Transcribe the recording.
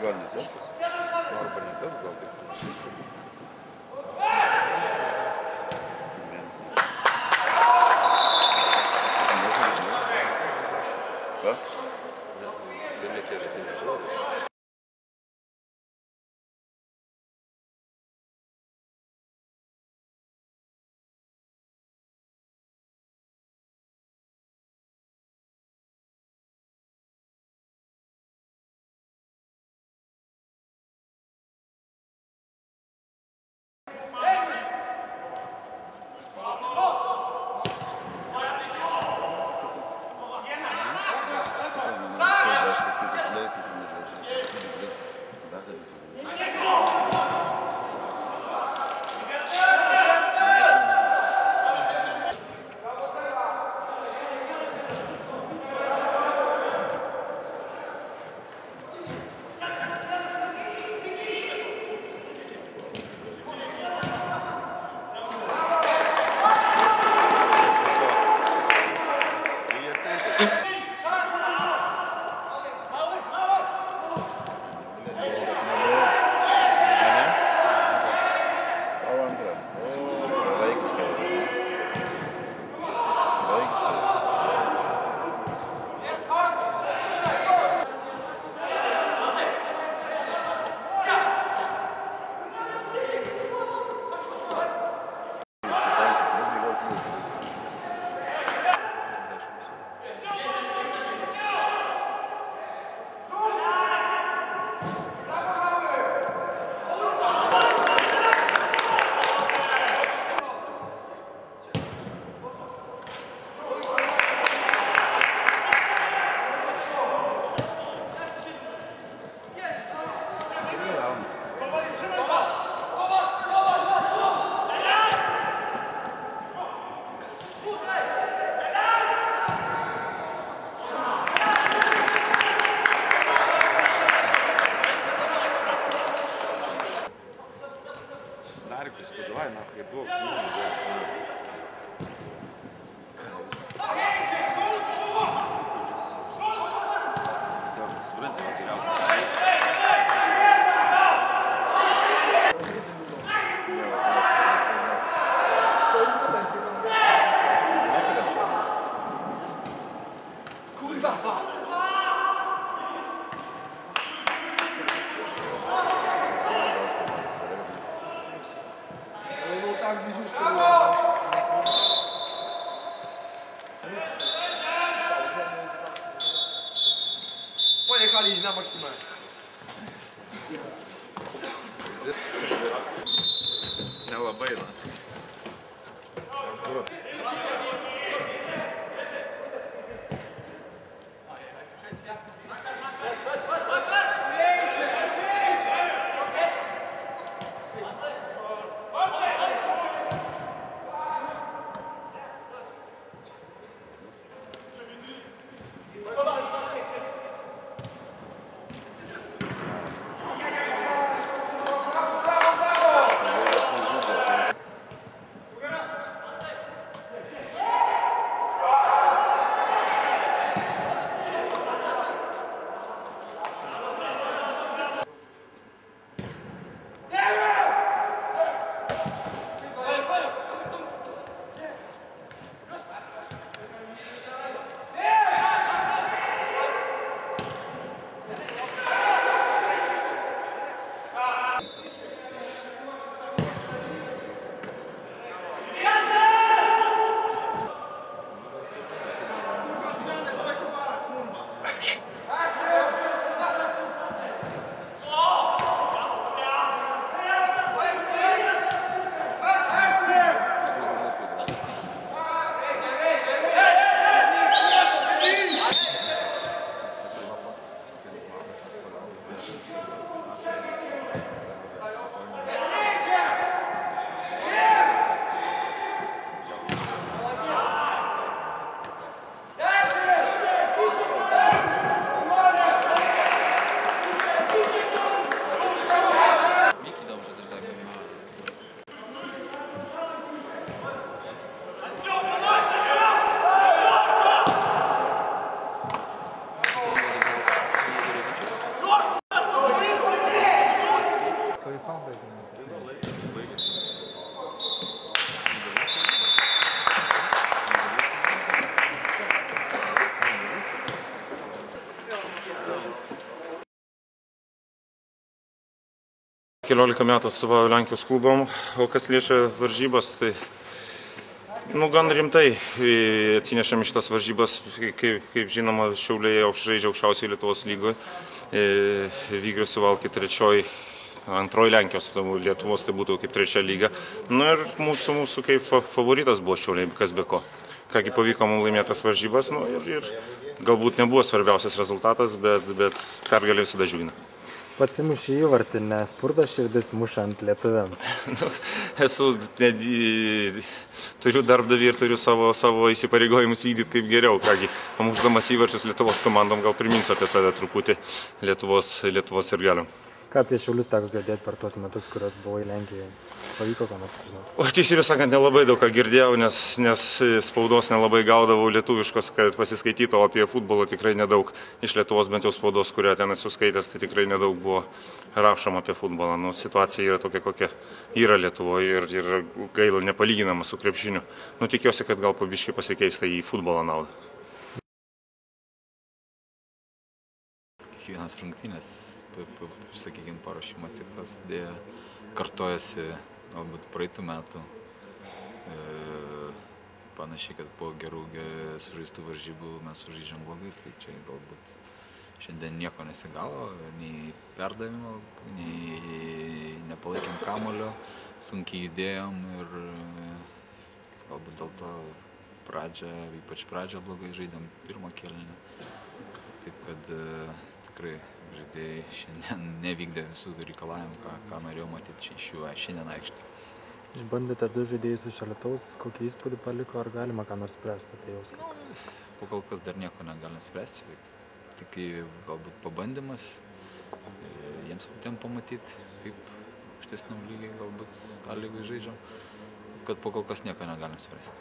Gal ne tas? Arba ne tas, gal taip. Ką? Galėčiau aš tai nežinau. Pojechali na maksimę. Nelabai, na. 14 metų atstovauju Lenkijos klubom, o kas liečia varžybas, tai gan rimtai atsinešėme šitas varžybas, kaip žinoma, Šiauliai žaidžia aukščiausiai Lietuvos lygoje, Vigris Suvalkai trečioji, antroji Lenkijos, Lietuvos tai būtų kaip trečia lyga. Ir mūsų kaip favoritas buvo Šiauliai, kas be ko. Kągi pavyko mums laimėti tas varžybas, ir galbūt nebuvo svarbiausias rezultatas, bet pergalė visada džiugina. Pats įmušė įvartį, nes purto širdis muša ant lietuviams. Turiu darbdavį ir turiu savo įsipareigojimus vykdyti kaip geriau. Kągi, pamušdamas įvarčius Lietuvos komandom, gal priminsiu apie save truputį Lietuvos ir galiu. Ką apie Šiaulius teko girdėti per tuos metus, kuriuos buvai Lenkijoje? Pavyko ką nors žinoti? O teisybę sakant, nelabai daug ką girdėjau, nes spaudos nelabai gaudavau lietuviškos, kad pasiskaitytų, o apie futbolą tikrai nedaug. Iš Lietuvos bent jau spaudos, kurią ten esu skaitęs, tai tikrai nedaug buvo rašoma apie futbolą. Situacija yra tokia, kokia yra Lietuvoje ir gaila nepalyginama su krepšiniu. Tikiuosi, kad gal pabiškai pasikeis tai į futbolo naudą. Kiekvienas rungtynės, sakykime, paruošimo ciklas dėja kartojasi galbūt praeitų metų. Panašiai, kad po gerų sužaistų varžybų mes sužaidžiam blogai, tai čia galbūt šiandien nieko nesigavo, nei perdavimo, nei nepalaikėm kamuolio, sunkiai judėjom ir galbūt dėl to ypač pradžią blogai žaidėm pirmą kėlinį. Taip kad tikrai žaidėjai šiandien nevykdė visų reikalavimų, ką norėjau matyti šiandien aikštėje. Išbandėte 2 žaidėjus iš Alytaus, kokį įspūdį paliko, ar galima ką nors spręsti apie jaus? Po kol kas dar nieko negalime spręsti, tik galbūt pabandymas, jiems patiems pamatyti, kaip aukštesniam lygiai galbūt tą lygą žaidžiam, kad po kol kas nieko negalim spręsti.